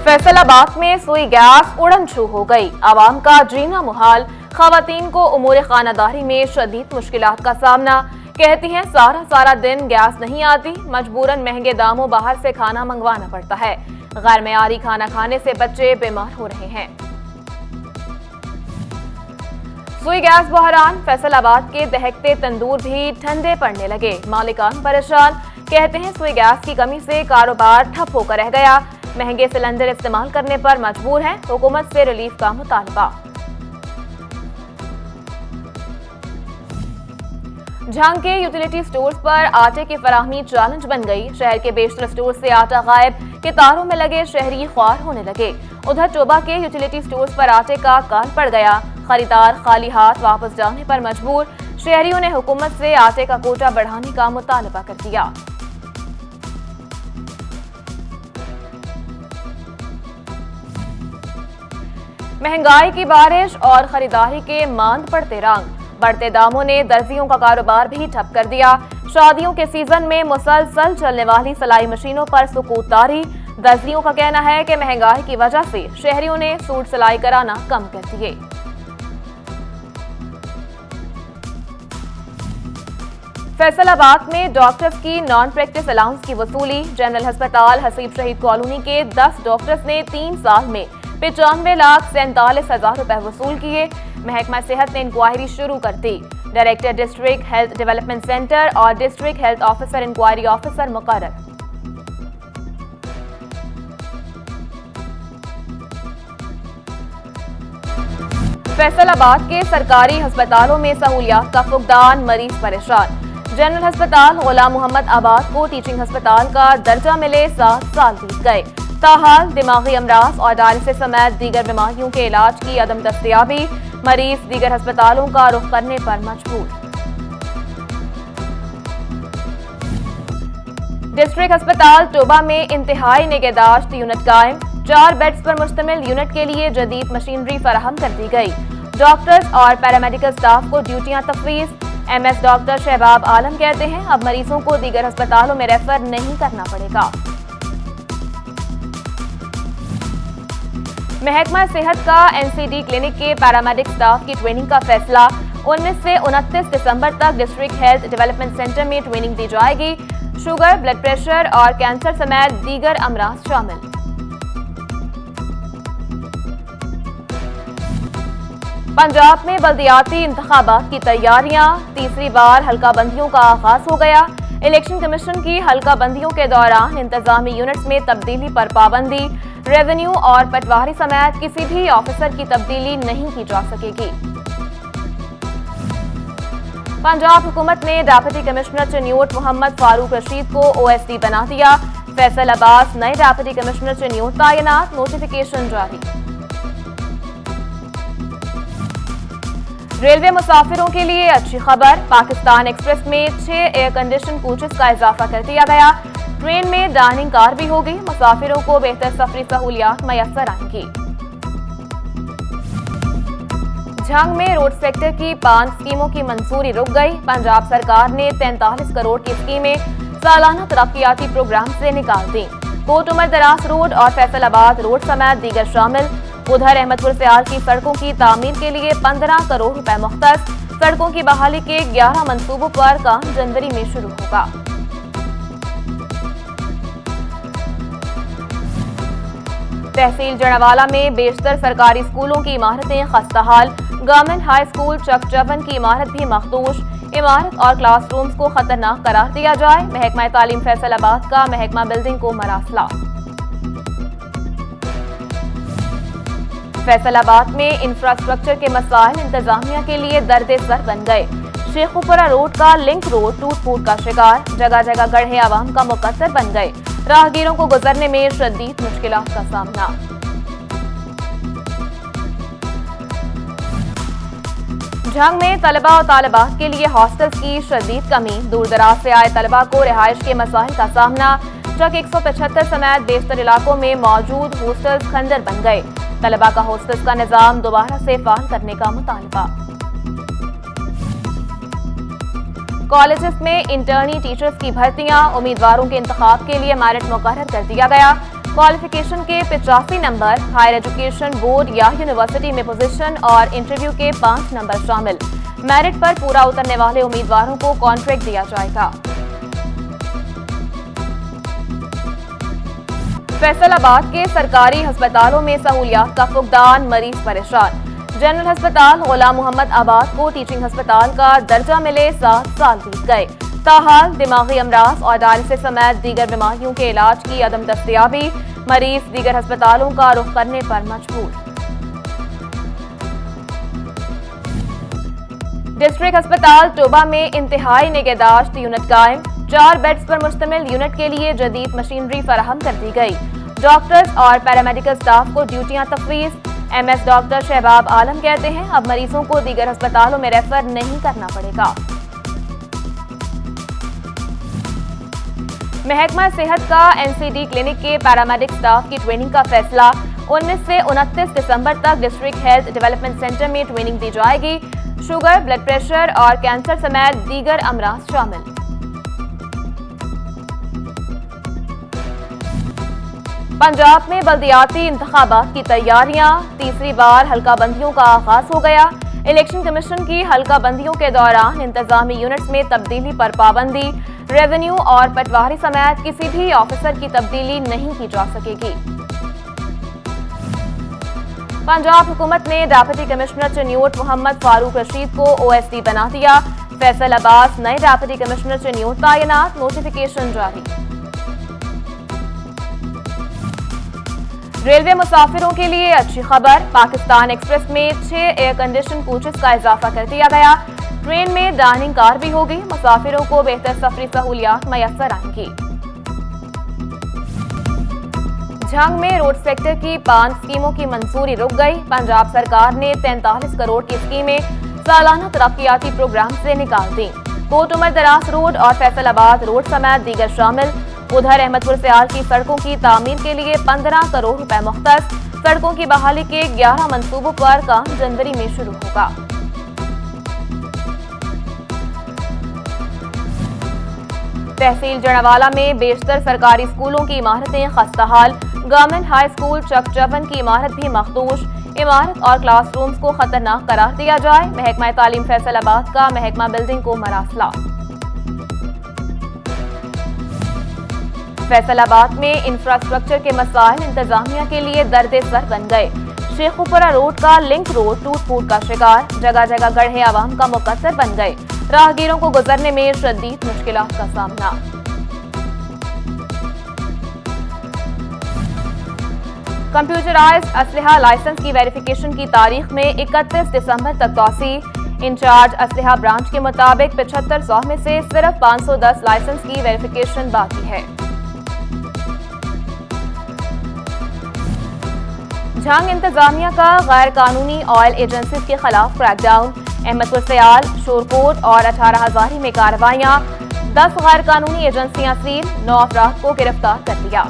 फैसलाबाद में सुई गैस उड़न छू हो गई। आवाम का जीना मुहाल। खवातीन को उमूर खानादारी में शदीद मुश्किलात का सामना। कहती हैं सारा दिन गैस नहीं आती, मजबूरन महंगे दामों बाहर से खाना मंगवाना पड़ता है। गैर मेयारी खाना खाने से बच्चे बीमार हो रहे हैं। सुई गैस बहरान। फैसलाबाद के दहकते तंदूर भी ठंडे पड़ने लगे। मालिकान परेशान। कहते हैं सुई गैस की कमी से कारोबार ठप होकर रह गया। महंगे सिलेंडर इस्तेमाल करने पर मजबूर हैं। हुकूमत से रिलीफ का मुतालबा। झांग के यूटिलिटी स्टोर्स पर आटे की फराहमी चैलेंज बन गई। शहर के बेशतर स्टोर से आटा गायब। कितारों में लगे शहरी ख्वार होने लगे। उधर टोबा के यूटिलिटी स्टोर्स पर आटे का काल पड़ गया। खरीदार खाली हाथ वापस जाने पर मजबूर। शहरियों ने हुकूमत से आटे का कोटा बढ़ाने का मुतालबा कर दिया। महंगाई की बारिश और खरीदारी के मांद पड़ते रंग। बढ़ते दामों ने दर्जियों का कारोबार भी ठप कर दिया। शादियों के सीजन में मुसलसल चलने वाली सिलाई मशीनों पर सुकूत तारी। दर्जियों का कहना है कि महंगाई की वजह से शहरियों ने सूट सिलाई कराना कम कर दिए। फैसलाबाद में डॉक्टर्स की नॉन प्रैक्टिस अलाउंस की वसूली। जनरल अस्पताल हसीब शहीद कॉलोनी के 10 डॉक्टर्स ने 3 साल में 95,47,000 रुपए वसूल किए। महकमा सेहत ने इंक्वायरी शुरू कर दी। Director district health development centre और district health officer inquiry officer मुकर्रर। फैसलाबाद के सरकारी अस्पतालों में सहूलियात का फुकदान, मरीज परेशान। जनरल अस्पताल गुलाम मोहम्मद आबाद को टीचिंग अस्पताल का दर्जा मिले 7 साल बीत गए। ताहाल दिमागी अमराज और डायलिसिस समेत दीगर बीमारियों के इलाज की अदम दस्तयाबी। मरीज दीगर अस्पतालों का रुख करने पर मजबूर। डिस्ट्रिक्ट अस्पताल टोबा में इंतहाई निगहदाश्त यूनिट कायम। 4 बेड्स पर मुश्तमिल यूनिट के लिए जदीद मशीनरी फराहम कर दी गई। डॉक्टर्स और पैरामेडिकल स्टाफ को ड्यूटियां तफवीज। MS डॉक्टर शहबाब आलम कहते हैं अब मरीजों को दीगर अस्पतालों में रेफर नहीं करना पड़ेगा। महकमा सेहत का NCD क्लिनिक के पैरामेडिक स्टाफ की ट्रेनिंग का फैसला। 19 से 29 दिसंबर तक डिस्ट्रिक्ट हेल्थ डेवलपमेंट सेंटर में ट्रेनिंग दी जाएगी। शुगर, ब्लड प्रेशर और कैंसर समेत दीगर अमराज शामिल। पंजाब में बल्दियाती इंतखाबात की तैयारियां। तीसरी बार हल्का बंदियों का आगाज हो गया। इलेक्शन कमीशन की हल्का बंदियों के दौरान इंतजामी यूनिट्स में तब्दीली पर पाबंदी। रेवेन्यू और पटवारी समेत किसी भी ऑफिसर की तब्दीली नहीं की जा सकेगी। पंजाब हुकूमत ने डेप्यूटी कमिश्नर चिन्यूट मोहम्मद फारूक रशीद को OSD बना दिया। फैसलाबाद नए डेप्यूटी कमिश्नर चिन्यूट तैनात, नोटिफिकेशन जारी। रेलवे मुसाफिरों के लिए अच्छी खबर। पाकिस्तान एक्सप्रेस में 6 एयर कंडीशन कोचेस का इजाफा कर दिया गया। ट्रेन में डाइनिंग कार भी होगी। मुसाफिरों को बेहतर सफरी सहूलियात मैसर आएंगी। झांग में रोड सेक्टर की 5 स्कीमों की मंजूरी रुक गई। पंजाब सरकार ने 43 करोड़ की स्कीमें सालाना तरक्याती प्रोग्राम से निकाल दी। कोट उमर दराज रोड और फैसलाबाद रोड समेत दीगर शामिल। उधर अहमदपुर सियाल की सड़कों की तामीर के लिए 15 करोड़ रुपए मुख्तस। सड़कों की बहाली के 11 मंसूबों पर काम जनवरी में शुरू होगा। तहसील जड़ावाला में बेशतर सरकारी स्कूलों की इमारतें खस्ताहाल। गवर्नमेंट हाई स्कूल चकचवन की इमारत भी मखदूश। इमारत और क्लासरूम्स को खतरनाक करार दिया जाए। महकमा तालीम फैसलाबाद का महकमा बिल्डिंग को मरासला। फैसलाबाद में इंफ्रास्ट्रक्चर के मसाइल इंतजामिया के लिए दर्द सर बन गए। शेखुपुरा रोड का लिंक रोड टूट फूट का शिकार। जगह जगह गड्ढे आवाम का मुकद्दर बन गए। राहगीरों को गुजरने में शदीद मुश्किलात का सामना। झांग में तलबा और तालिबात के लिए हॉस्टल्स की शदीद कमी। दूर दराज से आए तलबा को रिहाइश के मसाइल का सामना। चक 175 समेत बेशतर इलाकों में मौजूद हॉस्टल्स खंडर बन गए। तलबा का हॉस्टल्स का निजाम दोबारा से फाल करने का मुतालबा। कॉलेजेस में इंटर्नी टीचर्स की भर्तियां। उम्मीदवारों के इंतखाब के लिए मेरिट मुकर्रर कर दिया गया। क्वालिफिकेशन के 85 नंबर, हायर एजुकेशन बोर्ड या यूनिवर्सिटी में पोजीशन और इंटरव्यू के 5 नंबर शामिल। मेरिट पर पूरा उतरने वाले उम्मीदवारों को कॉन्ट्रैक्ट दिया जाएगा। फैसलाबाद के सरकारी अस्पतालों में सहूलियात का फुकदान, मरीज परेशान। जनरल अस्पताल गुलाम मोहम्मद आबाद को टीचिंग अस्पताल का दर्जा मिले 7 साल बीत गए। ताहाल दिमागी अमराज और डायलिसिस समेत दीगर बीमारियों के इलाज की अदम दस्तयाबी, मरीज दीगर अस्पतालों का रुख करने पर मजबूर। डिस्ट्रिक्ट अस्पताल टोबा में इंतहाई निगहदाश्त यूनिट कायम। 4 बेड्स पर मुश्तमिल यूनिट के लिए जदीद मशीनरी फराहम कर दी गई। डॉक्टर्स और पैरामेडिकल स्टाफ को ड्यूटियां तफवीज। MS डॉक्टर शहबाब आलम कहते हैं अब मरीजों को दीगर अस्पतालों में रेफर नहीं करना पड़ेगा। महकमा सेहत का NCD क्लिनिक के पैरामेडिक स्टाफ की ट्रेनिंग का फैसला। 19 से 29 दिसंबर तक डिस्ट्रिक्ट हेल्थ डेवलपमेंट सेंटर में ट्रेनिंग दी जाएगी। शुगर, ब्लड प्रेशर और कैंसर समेत दीगर अमराज शामिल। पंजाब में बल्दियाती इंतखाबात की तैयारियां, तीसरी बार हल्का बंदियों का आगाज हो गया। इलेक्शन कमीशन की हल्का बंदियों के दौरान इंतजामी यूनिट्स में तब्दीली पर पाबंदी। रेवेन्यू और पटवारी समेत किसी भी ऑफिसर की तब्दीली नहीं की जा सकेगी। पंजाब हुकूमत ने डेप्यूटी कमिश्नर चन्योट मोहम्मद फारूक रशीद को OSD बना दिया। फैसलाबाद नए डेप्यूटी कमिश्नर चन्योट तैनात, नोटिफिकेशन जारी। रेलवे मुसाफिरों के लिए अच्छी खबर। पाकिस्तान एक्सप्रेस में 6 एयर कंडीशन कोचेस का इजाफा कर दिया गया। ट्रेन में डाइनिंग कार भी होगी। मुसाफिरों को बेहतर सफरी सहूलियात मयसर आएंगी। झंग में रोड सेक्टर की 5 स्कीमों की मंजूरी रुक गई। पंजाब सरकार ने 43 करोड़ की स्कीमें सालाना तरक्याती प्रोग्राम से निकाल दी। कोट उमर दराज रोड और फैसलाबाद रोड समेत दीगर शामिल। उधर अहमदपुर सियाल की सड़कों की तामीर के लिए 15 करोड़ रुपए मुख्तस। सड़कों की बहाली के 11 मंसूबों पर काम जनवरी में शुरू होगा। तहसील जड़ावाला में बेशतर सरकारी स्कूलों की इमारतें खस्ताहाल। गवर्नमेंट हाई स्कूल चकचवन की इमारत भी मखदूश। इमारत और क्लासरूम्स को खतरनाक करार दिया जाए। महकमा तालीम फैसलाबाद का महकमा बिल्डिंग को मरासला। फैसलाबाद में इंफ्रास्ट्रक्चर के मसाइल इंतजामिया के लिए दर्द सर बन गए। शेखुपुरा रोड का लिंक रोड टूट फूट का शिकार। जगह जगह गढ़े आवाम का मुकद्दर बन गए। राहगीरों को गुजरने में शदीद मुश्किलात का सामना। कंप्यूटराइज्ड असलहा लाइसेंस की वेरिफिकेशन की तारीख में 31 दिसंबर तक तौसी। इंचार्ज असलहा ब्रांच के मुताबिक 7500 में से सिर्फ 510 लाइसेंस की वेरिफिकेशन बाकी है। झंग इंतजामिया का गैर कानूनी ऑयल एजेंसीज के खिलाफ क्रैकडाउन। अहमदपुर सियाल, शोरकोट और 18 हजारी में कार्रवाइयां। 10 गैर कानूनी एजेंसियां सील, 9 अफराद को गिरफ्तार कर लिया।